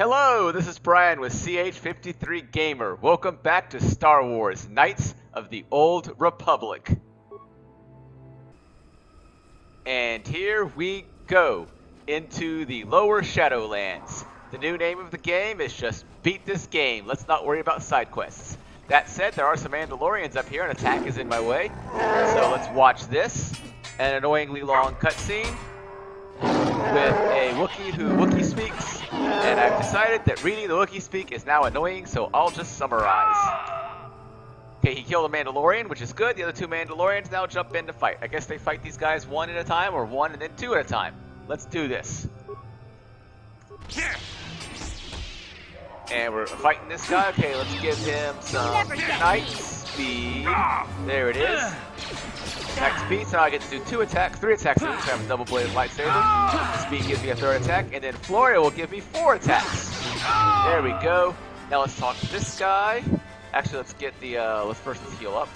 Hello, this is Brian with CH53 Gamer. Welcome back to Star Wars Knights of the Old Republic. And here we go into the Lower Shadowlands. The new name of the game is just Beat This Game. Let's not worry about side quests. That said, there are some Mandalorians up here. An attack is in my way. So let's watch this. An annoyingly long cutscene with a Wookiee who Wookiee speaks. And I've decided that reading the Wookiee speak is now annoying, so I'll just summarize. Okay, he killed a Mandalorian, which is good. The other two Mandalorians now jump in to fight. I guess they fight these guys one at a time, or one and then two at a time. Let's do this. And we're fighting this guy. Okay, let's give him some knight speed. There it is. Attack speed, so now I get to do three attacks each. I have a double-bladed lightsaber. Speed gives me a third attack, and then Floria will give me 4 attacks. There we go. Now let's talk to this guy. Actually, let's get the, let's first heal up.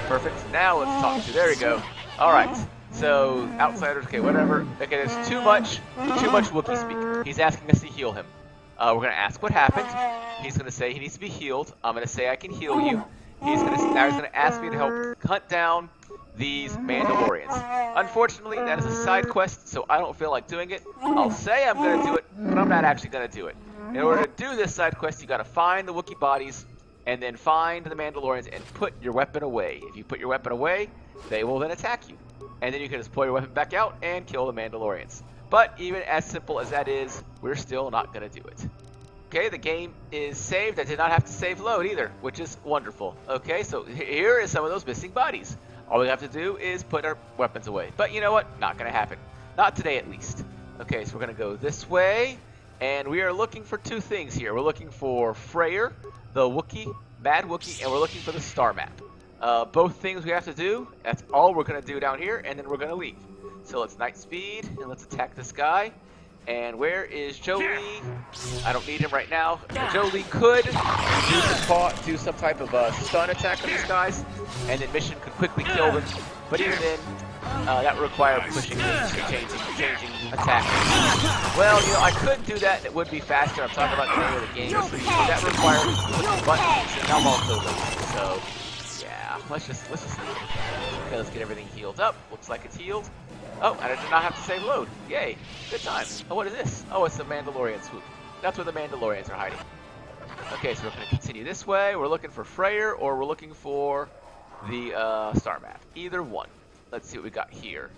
Perfect. Now let's talk to, there we go. Alright, so, outsiders, okay, whatever. Okay, there's too much Wookiee speak. He's asking us to heal him. We're gonna ask what happened. He's gonna say he needs to be healed. I'm gonna say I can heal you. Now he's gonna ask me to help hunt down these Mandalorians. Unfortunately, that is a side quest, so I don't feel like doing it. I'll say I'm gonna do it, but I'm not actually gonna do it. In order to do this side quest, you gotta find the Wookiee bodies, and then find the Mandalorians and put your weapon away. If you put your weapon away, they will then attack you. And then you can just pull your weapon back out and kill the Mandalorians. But even as simple as that is, we're still not gonna do it. Okay, the game is saved. I did not have to save load either, which is wonderful. Okay, so here is some of those missing bodies. All we have to do is put our weapons away. But you know what? Not gonna happen. Not today, at least. Okay, so we're gonna go this way, and we are looking for 2 things here. We're looking for Freyr, the Wookiee, Mad Wookiee, and we're looking for the star map. Both things we have to do. That's all we're gonna do down here, and then we're gonna leave. So let's night speed, and let's attack this guy. And where is Jolie? I don't need him right now. Jolie could do some type of stun attack on these guys, and then Mission could quickly kill them. But even then, that would require pushing and changing attack. Well, you know, I could do that. It would be faster. I'm talking about the name of the game. So that requires pushing buttons, and I'm also lazy. So yeah, let's just leave. Okay, let's get everything healed up. Looks like it's healed. Oh, and I did not have to save load. Yay. Good time. Oh, what is this? Oh, it's the Mandalorian swoop. That's where the Mandalorians are hiding. Okay, so we're going to continue this way. We're looking for Freyr, or we're looking for the star map. Either one. Let's see what we got here.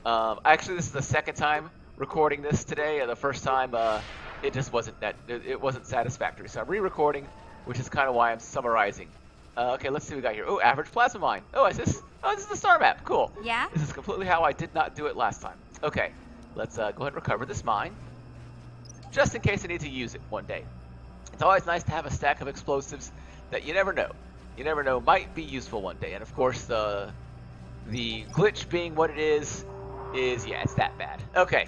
Actually, this is the second time recording this today. The first time, it just wasn't it wasn't satisfactory. So I'm re-recording, which is kind of why I'm summarizing. Okay, let's see what we got here. Oh, average plasma mine. Oh, is this? Oh, this is the star map. Cool. Yeah? This is completely how I did not do it last time. Okay, let's go ahead and recover this mine, just in case I need to use it one day. It's always nice to have a stack of explosives that you never know. You never know might be useful one day. And of course, the glitch being what it is yeah, it's that bad. Okay,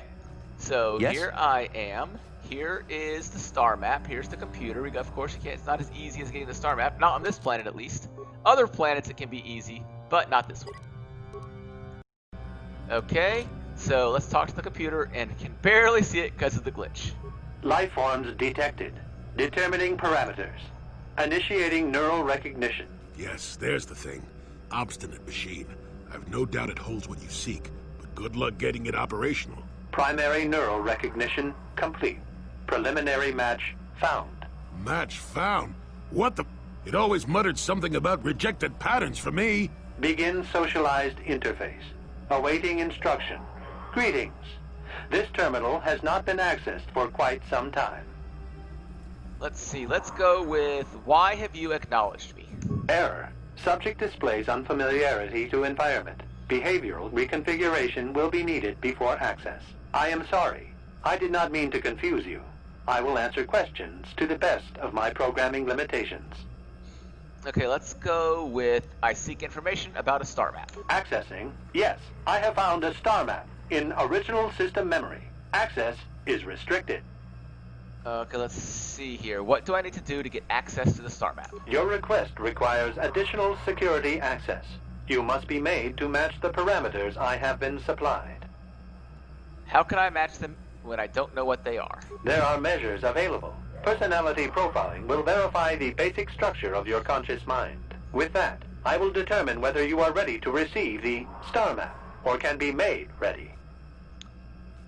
so yes. Here I am. Here is the star map. Here's the computer. Of course, it's not as easy as getting the star map. Not on this planet, at least. Other planets, it can be easy, but not this one. Okay, so let's talk to the computer, and can barely see it because of the glitch. Life forms detected. Determining parameters. Initiating neural recognition. Yes, there's the thing. Obstinate machine. I've no doubt it holds what you seek, but good luck getting it operational. Primary neural recognition complete. Preliminary match found. Match found? What the... It always muttered something about rejected patterns for me. Begin socialized interface. Awaiting instruction. Greetings. This terminal has not been accessed for quite some time. Let's see, let's go with, why have you acknowledged me? Error. Subject displays unfamiliarity to environment. Behavioral reconfiguration will be needed before access. I am sorry. I did not mean to confuse you. I will answer questions to the best of my programming limitations. Okay, let's go with, I seek information about a star map. Accessing. Yes, I have found a star map in original system memory. Access is restricted. Okay, let's see here. What do I need to do to get access to the star map? Your request requires additional security access. You must be made to match the parameters I have been supplied. How can I match them when I don't know what they are. There are measures available. Personality profiling will verify the basic structure of your conscious mind. With that, I will determine whether you are ready to receive the star map, or can be made ready.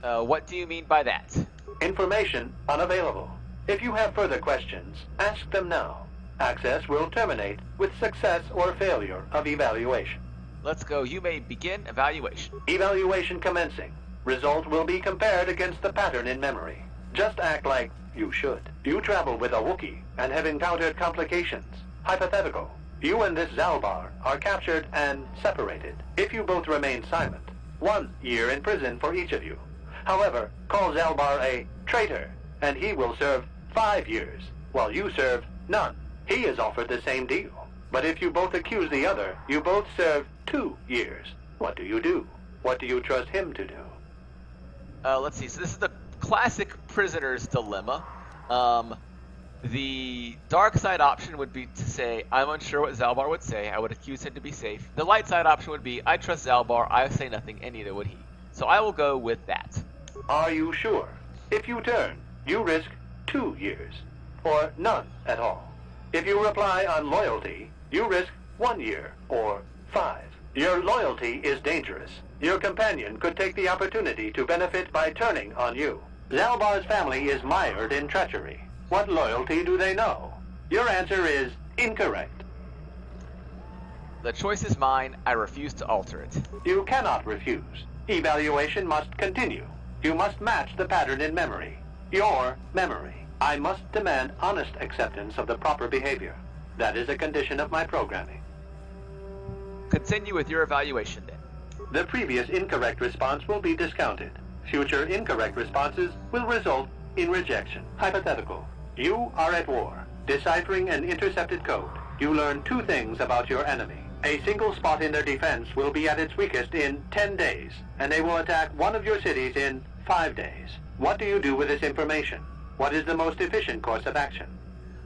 What do you mean by that? Information unavailable. If you have further questions, ask them now. Access will terminate with success or failure of evaluation. Let's go. You may begin evaluation. Evaluation commencing. Result will be compared against the pattern in memory. Just act like you should. You travel with a Wookiee and have encountered complications. Hypothetical. You and this Zalbar are captured and separated. If you both remain silent, 1 year in prison for each of you. However, call Zalbar a traitor, and he will serve 5 years, while you serve none. He is offered the same deal. But if you both accuse the other, you both serve 2 years. What do? What do you trust him to do? Let's see. So this is the classic prisoner's dilemma. The dark side option would be to say, I'm unsure what Zalbar would say. I would accuse him to be safe. The light side option would be, I trust Zalbar. I say nothing, and neither would he. So I will go with that. Are you sure? If you turn, you risk 2 years, or none at all. If you reply on loyalty, you risk 1 year, or 5. Your loyalty is dangerous. Your companion could take the opportunity to benefit by turning on you. Zalbar's family is mired in treachery. What loyalty do they know? Your answer is incorrect. The choice is mine. I refuse to alter it. You cannot refuse. Evaluation must continue. You must match the pattern in memory. Your memory. I must demand honest acceptance of the proper behavior. That is a condition of my programming. Continue with your evaluation then. The previous incorrect response will be discounted. Future incorrect responses will result in rejection. Hypothetical. You are at war. Deciphering an intercepted code, you learn 2 things about your enemy. A single spot in their defense will be at its weakest in 10 days, and they will attack one of your cities in 5 days. What do you do with this information? What is the most efficient course of action?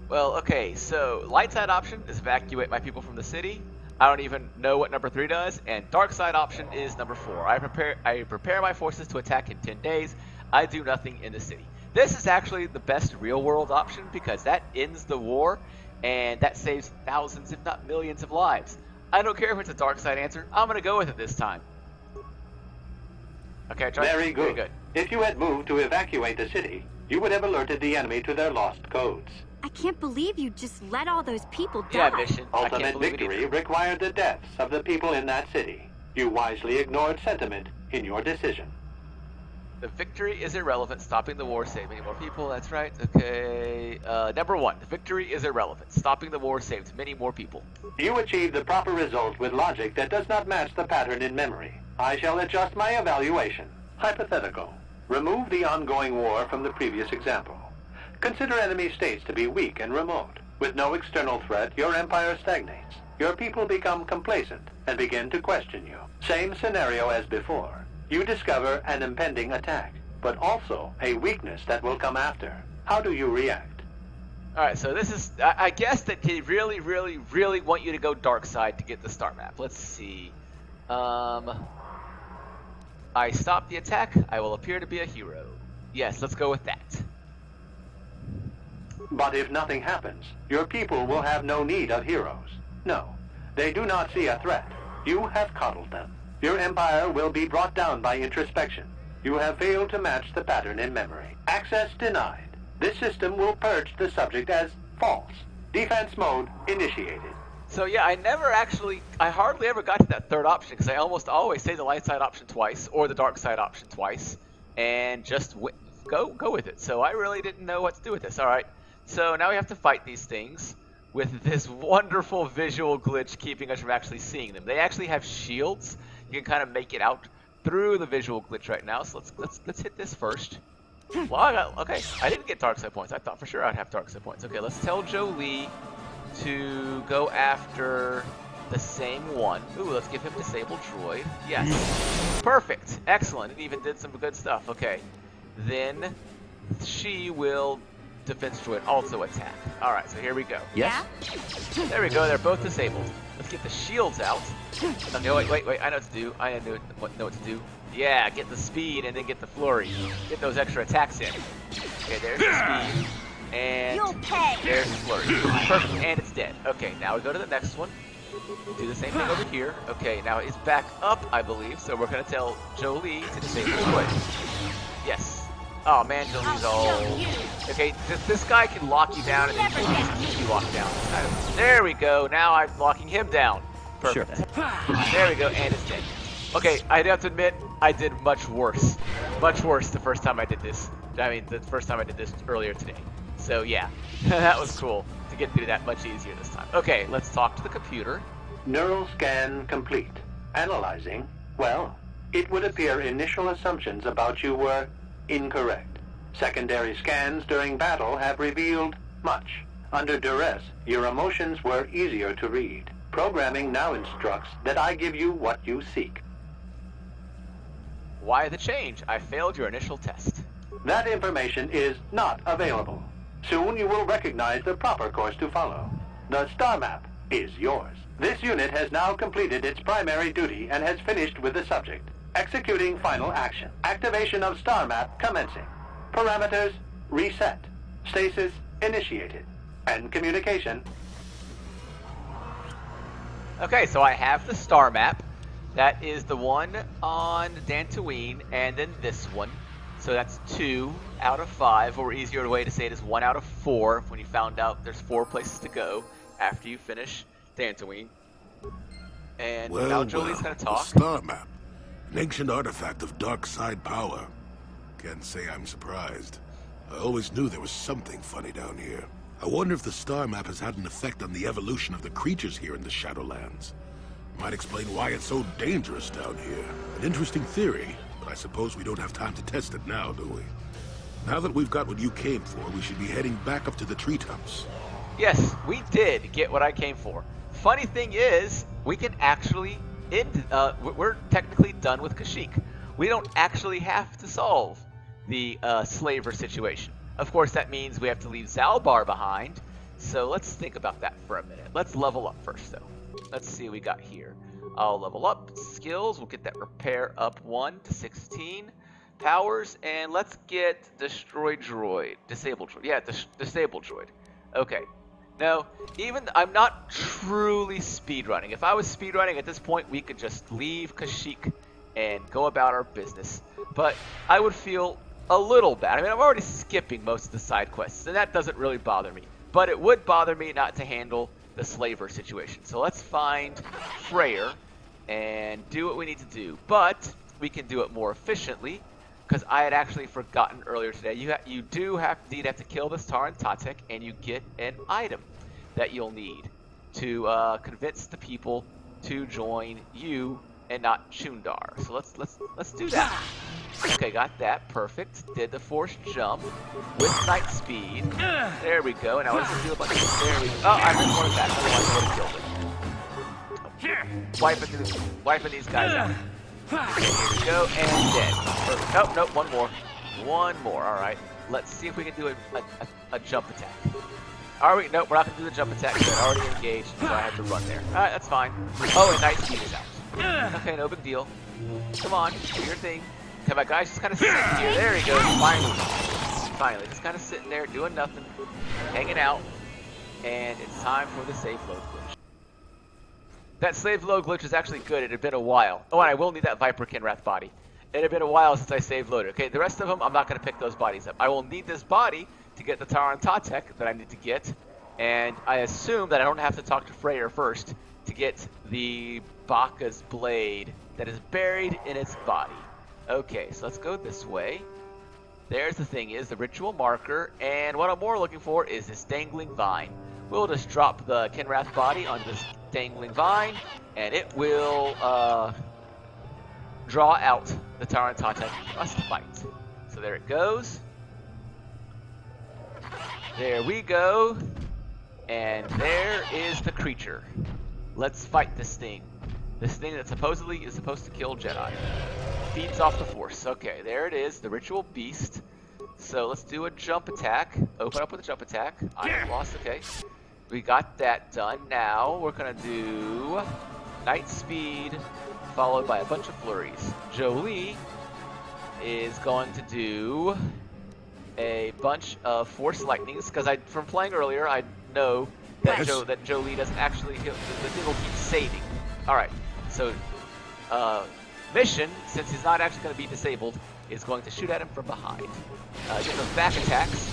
Well, okay, so light side option is evacuate my people from the city. I don't even know what number 3 does, and dark side option is number 4. I prepare my forces to attack in 10 days. I do nothing in the city. This is actually the best real world option because that ends the war and that saves thousands, if not millions, of lives. I don't care if it's a dark side answer. I'm going to go with it this time. Okay, Very good. If you had moved to evacuate the city, you would have alerted the enemy to their lost codes. I can't believe you just let all those people die. Yeah, mission. Ultimate victory required the deaths of the people in that city. You wisely ignored sentiment in your decision. The victory is irrelevant. Stopping the war saved many more people. That's right. Okay. Number 1. The victory is irrelevant. Stopping the war saved many more people. You achieved the proper result with logic that does not match the pattern in memory. I shall adjust my evaluation. Hypothetical. Remove the ongoing war from the previous example. Consider enemy states to be weak and remote. With no external threat, your empire stagnates. Your people become complacent and begin to question you. Same scenario as before. You discover an impending attack, but also a weakness that will come after. How do you react? Alright, so this is... I guess that they really, really, really want you to go dark side to get the star map. Let's see. I stop the attack. I will appear to be a hero. Yes, let's go with that. But if nothing happens, your people will have no need of heroes. No, they do not see a threat. You have coddled them. Your empire will be brought down by introspection. You have failed to match the pattern in memory. Access denied. This system will purge the subject as false. Defense mode initiated. So yeah, I hardly ever got to that third option because I almost always say the light side option twice or the dark side option twice and just go with it. So I really didn't know what to do with this. All right, so now we have to fight these things with this wonderful visual glitch keeping us from actually seeing them. They actually have shields. You can kind of make it out through the visual glitch right now. So let's hit this first. Well, I didn't get dark side points. I thought for sure I'd have dark side points. Okay, let's tell Jolie to go after the same one. Ooh, let's give him disabled droid. Yes. Perfect. Excellent. It even did some good stuff. Okay. Then she will defense droid also attack. Alright, so here we go. Yes? Yeah? There we go. They're both disabled. Let's get the shields out. Okay, wait. I know what to do. I know what to do. Yeah, get the speed and then get the flurry. Get those extra attacks in. Okay, there's the speed. And there's the flurry. Perfect, and it's dead. Okay, now we go to the next one. Do the same thing over here. Okay, now it's back up, I believe, so we're going to tell Jolie to disable Droid. Yes. Oh man, Jolie's all... Okay, this guy can lock you down and then keep you locked down. There we go, now I'm locking him down. Perfect. Sure. There we go, and it's dead. Okay, I have to admit, I did much worse. Much worse the first time I did this. I mean, the first time I did this earlier today. So yeah, that was cool to get through that much easier this time. Okay, let's talk to the computer. Neural scan complete. Analyzing. Well, it would appear initial assumptions about you were incorrect. Secondary scans during battle have revealed much. Under duress, your emotions were easier to read. Programming now instructs that I give you what you seek. Why the change? I failed your initial test. That information is not available. Soon you will recognize the proper course to follow. The star map is yours. This unit has now completed its primary duty and has finished with the subject. Executing final action. Activation of star map commencing. Parameters reset. Stasis initiated. And communication. Okay, so I have the star map. That is the one on Dantooine, and then this one. So that's 2 out of 5, or easier way to say it is 1 out of 4 when you found out there's 4 places to go after you finish Dantooine. And now Jolie's gonna talk. The star map. An ancient artifact of dark side power. Can't say I'm surprised. I always knew there was something funny down here. I wonder if the star map has had an effect on the evolution of the creatures here in the Shadowlands. Might explain why it's so dangerous down here. An interesting theory, but I suppose we don't have time to test it now, do we? Now that we've got what you came for, we should be heading back up to the treetops. Yes, we did get what I came for. Funny thing is, we can actually end, we're technically done with Kashyyyk. We don't actually have to solve the slaver situation. Of course, that means we have to leave Zalbar behind. So let's think about that for a minute. Let's level up first, though. Let's see what we got here. I'll level up skills. We'll get that repair up 1 to 16 powers, and let's get destroy droid, disable droid. Yeah, disable droid. Okay. Now, I'm not truly speedrunning. If I was speedrunning at this point, we could just leave Kashyyyk and go about our business. But I would feel a little bad. I mean, I'm already skipping most of the side quests, and that doesn't really bother me. But it would bother me not to handle the slaver situation. So let's find Freyr and do what we need to do. But we can do it more efficiently, because I had actually forgotten earlier today. You do indeed have to kill this Taran Tatek, and you get an item that you'll need to convince the people to join you and not Chundar. So let's do that. Okay, got that. Perfect. Did the force jump with night speed. There we go. Now let's do a bunch of... There we go. Oh, I missed one attack. Otherwise I would have killed it. Wiping these guys out. Okay, here we go. And dead. Perfect. Nope, nope. One more. One more. All right. Let's see if we can do a jump attack. Are we? Nope, we're not going to do the jump attack because I already engaged, so I have to run there. Alright, that's fine. Oh, and night speed is out. Okay, no big deal. Come on, do your thing. Okay, my guy's just kind of sitting here. There he goes, finally. Finally, just kind of sitting there, doing nothing, hanging out. And it's time for the save load glitch. That save load glitch is actually good. It had been a while. Oh, and I will need that Viper Kinrath body. It had been a while since I save loaded. Okay, the rest of them, I'm not going to pick those bodies up. I will need this body to get the Taran Tatek that I need to get, and I assume that I don't have to talk to Freyr first to get the Baka's blade that is buried in its body. Okay, so let's go this way. There's the thing is, the ritual marker, and what I'm more looking for is this dangling vine. We'll just drop the Kinrath body on this dangling vine, and it will draw out the Taran Tatek for us to fight. So there it goes. There we go. And there is the creature. Let's fight this thing. This thing that supposedly is supposed to kill Jedi. Feeds off the Force. Okay, there it is, the ritual beast. So let's do a jump attack. Open up with a jump attack. I lost, okay. We got that done. Now we're gonna do night speed, followed by a bunch of flurries. Jolie is going to do a bunch of Force Lightnings, because from playing earlier, I know that, Jolie doesn't actually hit, the thing will keep saving. Alright, so Mission, since he's not actually going to be disabled, is going to shoot at him from behind. Get those back attacks,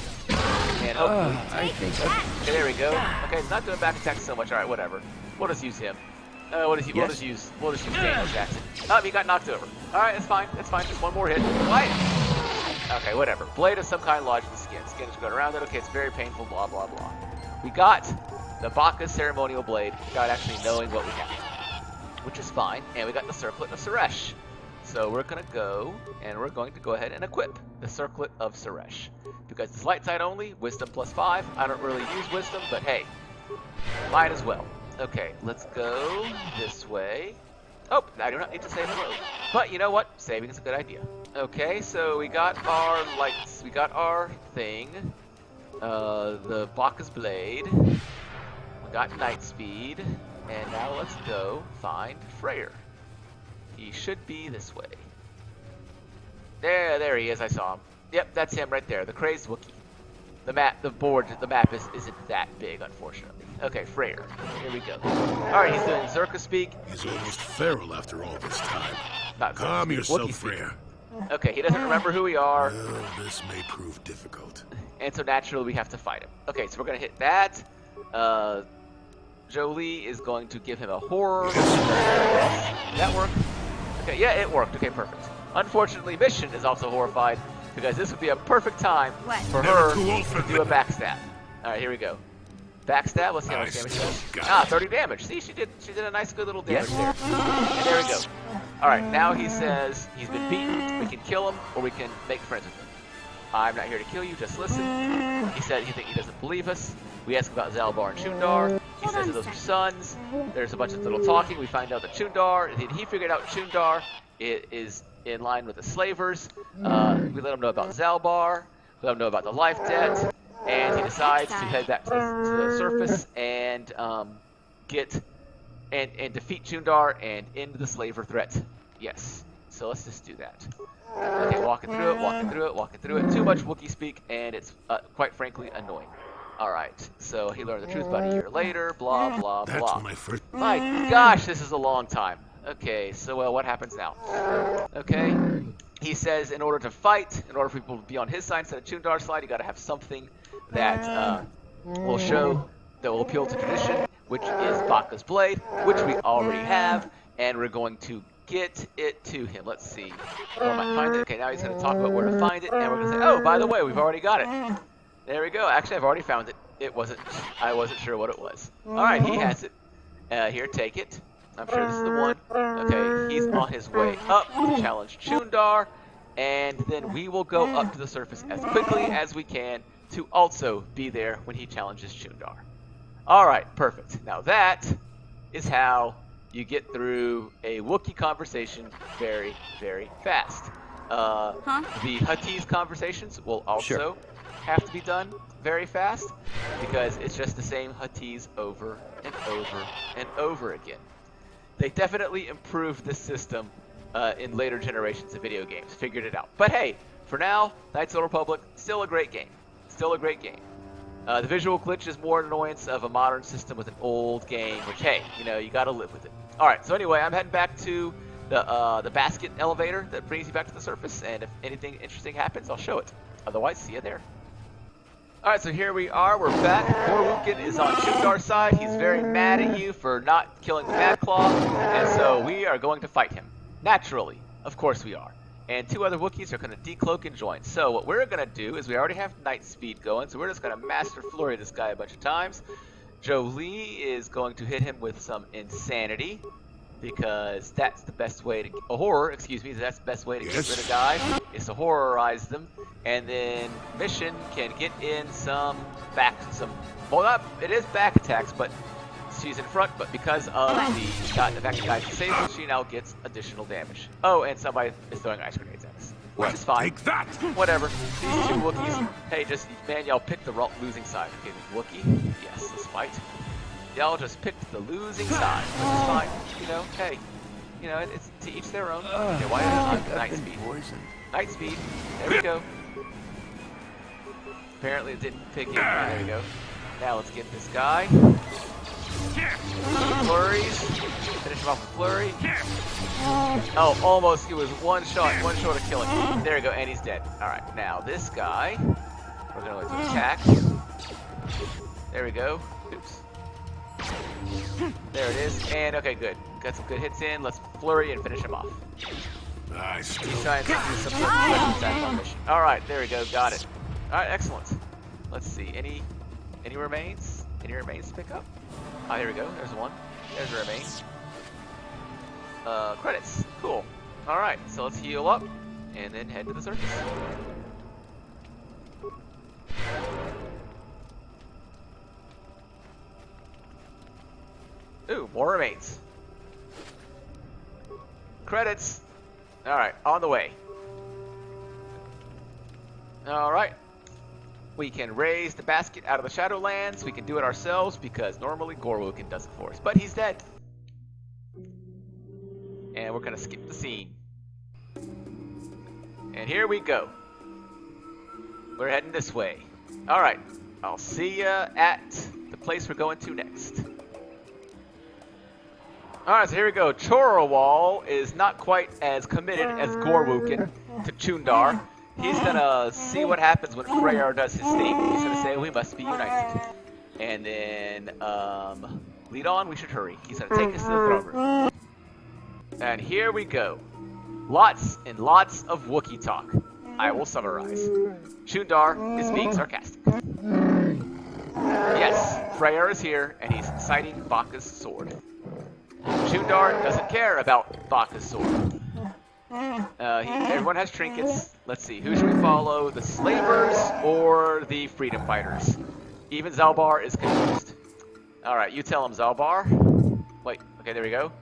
and hopefully... Okay, there we go. Okay, he's not doing back attacks so much. Alright, whatever. We'll just use him. We'll just use Daniel Jackson. Oh, he got knocked over. Alright, that's fine. That's fine. Just one more hit. What? Okay, whatever. Blade of some kind lodged in the skin. Skin is going around it. Okay, it's very painful, blah, blah, blah. We got the Bacchus Ceremonial Blade without actually knowing what we have, which is fine. And we got the Circlet of Suresh. So we're going to go, and we're going to go ahead and equip the Circlet of Suresh. Because it's light side only, Wisdom +5. I don't really use Wisdom, but hey, might as well. Okay, let's go this way. Oh, I do not need to save the road. But you know what? Saving is a good idea. Okay, so we got our lights. We got our thing. The Bacchus Blade. We got Night Speed. And now let's go find Freyr. He should be this way. There he is. I saw him. Yep, that's him right there. The crazed Wookiee. The map isn't that big, unfortunately. Okay, Freyr. Here we go. Alright, he's doing Zerka Speak. He's almost feral after all this time. Calm yourself, Freyr. Okay, he doesn't remember who we are. Well, this may prove difficult. And so naturally we have to fight him. Okay, so we're gonna hit that. Jolie is going to give him a horror. Did that work? Okay, yeah, it worked. Okay, perfect. Unfortunately, Mission is also horrified because this would be a perfect time for her to do a backstab. Alright, here we go. Backstab, let's see how much damage she does. 30 damage. See, she did a nice good little damage there. And there we go. Alright, now he says he's been beaten, we can kill him, or we can make friends with him. I'm not here to kill you, just listen. He said he doesn't believe us. We ask about Zalbar and Chundar. He says that those are sons. There's a bunch of little talking. We find out that Chundar, he figured out Chundar is in line with the slavers. We let him know about Zalbar. We let him know about the life debt. And he decides to head back to the surface and defeat Chundar and end the slaver threat. Yes. So let's just do that. Okay, walking through it. Too much Wookiee speak, and it's quite frankly annoying. Alright, so he learned the truth about a year later, blah, blah, blah. That's my first... My gosh, this is a long time. Okay, so what happens now? Okay, he says in order to fight, in order for people to be on his side instead of Chundar's side, you gotta have something that will show, that will appeal to tradition, which is Bacchus Blade, which we already have, and we're going to get it to him. Let's see. Where might find it? Okay, now he's going to talk about where to find it, and we're going to say, oh, by the way, we've already got it. There we go. Actually, I've already found it. I wasn't sure what it was. Alright, he has it. Here, take it. I'm sure this is the one. Okay, he's on his way up to challenge Chundar, and then we will go up to the surface as quickly as we can to also be there when he challenges Chundar. Alright, perfect. Now that is how you get through a Wookiee conversation very, very fast. The Huttese conversations will also have to be done very fast because it's just the same Huttese over and over and over again. They definitely improved this system in later generations of video games, figured it out. But hey, for now, Knights of the Republic, still a great game. Still a great game. The visual glitch is more an annoyance of a modern system with an old game, which hey, you gotta live with it. Alright, so anyway, I'm heading back to the basket elevator that brings you back to the surface, and if anything interesting happens, I'll show it. Otherwise, see you there. Alright, so here we are, we're back. Borukin is on Chundar's side. He's very mad at you for not killing the Mad Claw, and so we are going to fight him. Naturally, of course we are. And two other Wookiees are going to decloak and join. So what we're going to do is we already have Night Speed going, so we're just going to Master Flurry this guy a bunch of times. Jolie is going to hit him with some Insanity, because that's the best way to... that's the best way to get rid of guys, is to horrorize them. And then Mission can get in some it is back attacks, but she's in front, but because of the fact the guy's disabled, she now gets additional damage. Oh, and somebody is throwing ice grenades at us, which is fine. Take that! Whatever. These two Wookiees, hey, just, man, y'all picked the losing side. Okay, Wookiee, yes, let's fight. Y'all just picked the losing side, which is fine. Hey, you know, it's to each their own. Okay, why not night speed? Night speed. There we go. Apparently it didn't pick in. There we go. Now let's get this guy. Flurries. Finish him off with flurry. Oh, almost. He was one short of killing him. There we go, and he's dead. All right, now this guy. We're going to attack. There we go. Oops. There it is. And okay, good. Got some good hits in. Let's flurry and finish him off. Nice. He's trying to do some attack on mission. All right, there we go. Got it. All right, excellent. Let's see. Any remains? Any remains to pick up? Oh, here we go. There's one. There's a remain. Credits. Cool. All right, so let's heal up and then head to the surface. Ooh, more remains. Credits. Alright, on the way. Alright. We can raise the basket out of the Shadowlands. We can do it ourselves because normally Gorwoken does it for us. But he's dead. And we're going to skip the scene. And here we go. We're heading this way. Alright. I'll see ya at the place we're going to next. Alright, so here we go. Chorowal is not quite as committed as Gorwoken to Chundar. He's gonna see what happens when Freyr does his thing. He's gonna say, we must be united. And then, lead on, we should hurry. He's gonna take us to the throne room. And here we go. Lots and lots of Wookiee talk. I will summarize. Chundar is being sarcastic. Yes, Freyr is here, and he's citing Baka's sword. Chundar doesn't care about Baka's sword. Everyone has trinkets. Let's see, who should we follow? The slavers or the freedom fighters? Even Zalbar is confused. Alright, you tell him, Zalbar. Wait, okay, there we go.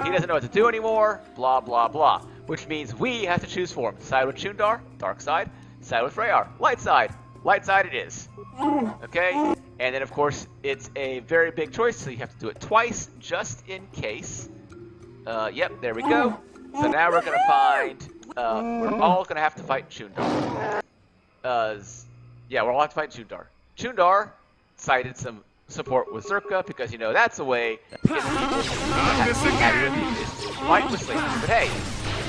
He doesn't know what to do anymore, blah, blah, blah. Which means we have to choose for him. Side with Chundar, dark side. Side with Freyr, light side. Light side it is. Okay? And then, of course, it's a very big choice, so you have to do it twice, just in case. Yep, there we go. So now we're going to find, we're all going to have to fight Chundar. Yeah, we're all have to fight Chundar. Chundar cited some support with Zerka, because, you know, that's a way to get people to happy with you, is to fight with slavers. But hey,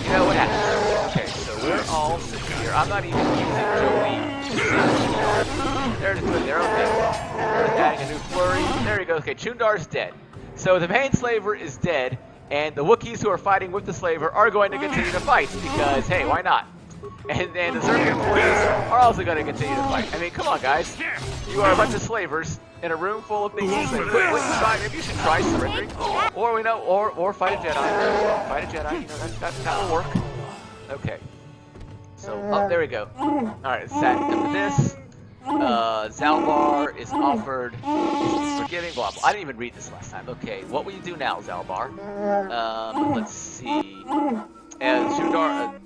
you know what happens. Okay, so we're all sitting here. I'm not even using Jolie to see. They're just doing their own thing. They're just adding a new flurry. There you go. Okay, Chundar's dead. So the main slaver is dead, and the Wookiees who are fighting with the slaver are going to continue to fight, because, hey, why not? And then the Zerka employees are also going to continue to fight. I mean, come on, guys. You are a bunch of slavers in a room full of things. Maybe you should try surrendering, or we know, or fight a Jedi. Fight a Jedi. You know, that will work. Okay. So, oh, there we go. All right, sat after this. Zalbar is offered. He's forgiving. Blah blah. I didn't even read this last time. Okay, what will you do now, Zalbar? Let's see. And Chundar.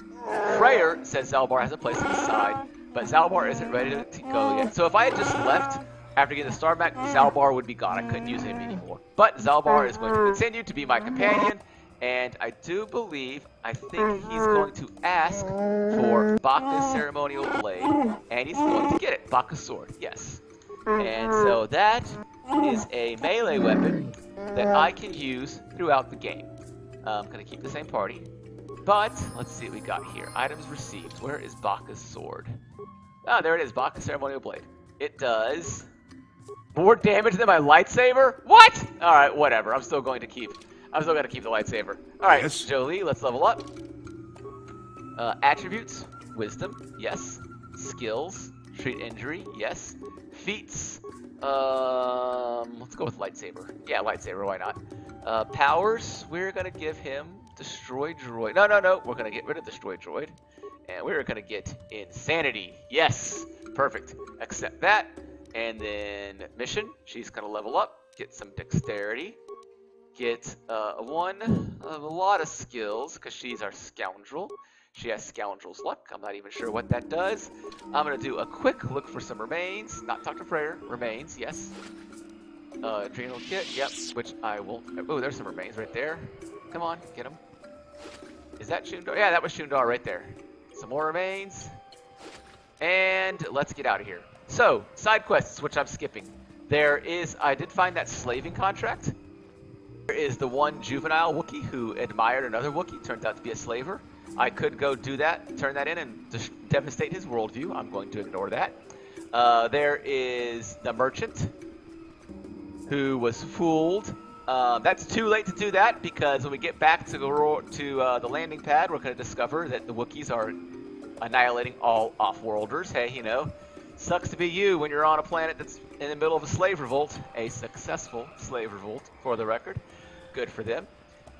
Freyr says Zalbar has a place on his side, but Zalbar isn't ready to go yet. So if I had just left after getting the star back, Zalbar would be gone. I couldn't use him anymore. But Zalbar is going to continue to be my companion, and I do believe, I think he's going to ask for Baka's ceremonial blade, and he's going to get it. Baka's sword, yes. And so that is a melee weapon that I can use throughout the game. I'm going to keep the same party. But, let's see what we got here. Items received. Where is Baka's sword? Ah, there it is. Baka's ceremonial blade. It does more damage than my lightsaber? What? Alright, whatever. I'm still going to keep the lightsaber. Alright, yes. Jolie, let's level up. Attributes. Wisdom. Yes. Skills. Treat injury. Yes. Feats. Let's go with lightsaber. Yeah, lightsaber. Why not? Powers. We're going to give him Destroy Droid. No. We're going to get rid of Destroy Droid. And we're going to get Insanity. Yes. Perfect. Accept that. And then Mission. She's going to level up. Get some Dexterity. Get a lot of skills, because she's our Scoundrel. She has Scoundrel's Luck. I'm not even sure what that does. I'm going to do a quick look for some remains. Not talk to Freyr. Remains, yes. adrenal kit, yep, which I won't. Oh, there's some remains right there. Come on, get them. Is that Shundar? Yeah, that was Shundar right there. Some more remains. And let's get out of here. So, side quests, which I'm skipping. I did find that slaving contract. There is the one juvenile Wookiee who admired another Wookiee, turns out to be a slaver. I could go do that, turn that in, and devastate his worldview. I'm going to ignore that. There is the merchant who was fooled. That's too late to do that because when we get back to the landing pad, we're going to discover that the Wookiees are annihilating all off-worlders. Hey, you know, sucks to be you when you're on a planet that's in the middle of a slave revolt. A successful slave revolt, for the record. Good for them.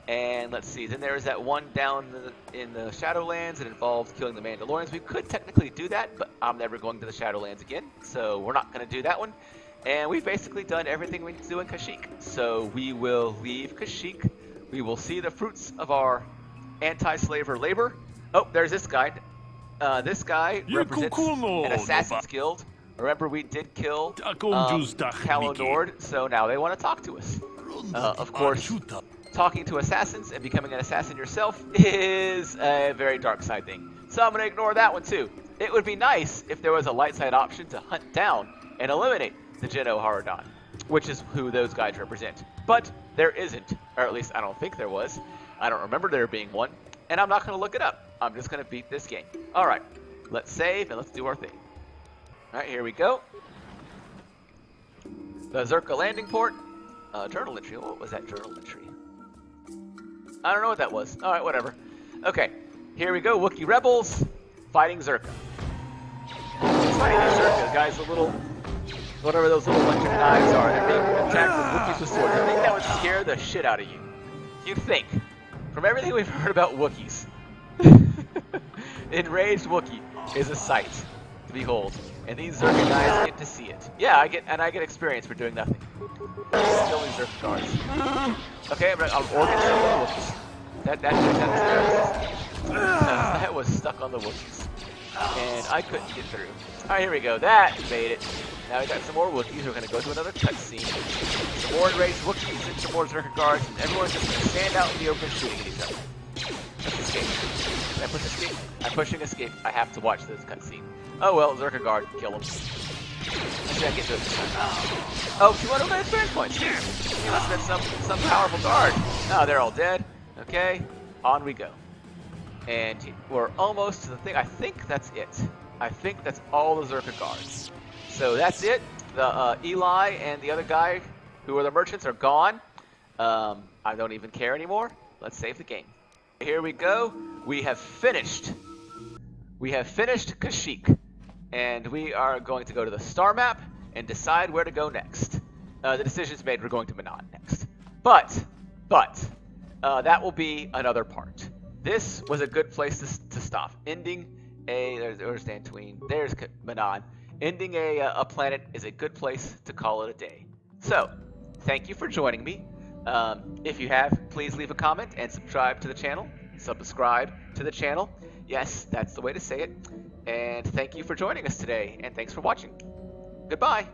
And let's see, then there's that one down in the Shadowlands that involved killing the Mandalorians. We could technically do that, but I'm never going to the Shadowlands again, so we're not going to do that one. And we've basically done everything we need to do in Kashyyyk. So we will leave Kashyyyk. We will see the fruits of our anti-slaver labor. Oh, there's this guy. This guy represents an Assassin's Guild. Remember, we did kill Calo Nord, so now they want to talk to us. Of course, talking to assassins and becoming an assassin yourself is a very dark side thing. So I'm going to ignore that one too. It would be nice if there was a light side option to hunt down and eliminate the Jedi Haradon, which is who those guys represent. But there isn't, or at least I don't think there was. I don't remember there being one, and I'm not going to look it up. I'm just going to beat this game. Alright, let's save and let's do our thing. Alright, here we go. The Zerka landing port. Journal entry. What was that journal entry? I don't know what that was. Alright, whatever. Okay, here we go. Wookiee rebels fighting Zerka. Fighting the Zerka, guys, the little, whatever those little electric knives are. They're being attacked with Wookiees with swords. I think that would scare the shit out of you. You'd think. From everything we've heard about Wookiees, enraged Wookiee is a sight to behold. And these Zerka guys get to see it. Yeah, I get experience for doing nothing. Kill these Zerka guards. Okay, I'm organ stuck on the Wookiees. That was stuck on the Wookiees. And I couldn't get through. Alright, here we go. That made it. Now we got some more Wookiees. We're going to go to another cutscene. Some more enraged Wookiees and some more Zerka guards. And everyone's just going to stand out in the open shooting at each other. Let's escape. Can I push escape? I'm pushing escape. I have to watch this cutscene. Oh well, Zerka guard. Kill him. Actually, I get to it this time. Oh, 200 experience points. He must have been some powerful guard. Oh, they're all dead. Okay, on we go. And we're almost to the thing. I think that's it. I think that's all the Zerka guards. So that's it. The Eli and the other guy, who are the merchants, are gone. I don't even care anymore. Let's save the game. Here we go. We have finished. We have finished Kashyyyk. And we are going to go to the star map and decide where to go next. The decision's made. We're going to Manon next. But that will be another part. This was a good place to stop. Ending there's Dantooine. There's Manon. Ending a planet is a good place to call it a day. So, thank you for joining me. If you have, please leave a comment and subscribe to the channel. Subscribe to the channel. Yes, that's the way to say it. And thank you for joining us today, and thanks for watching. Goodbye.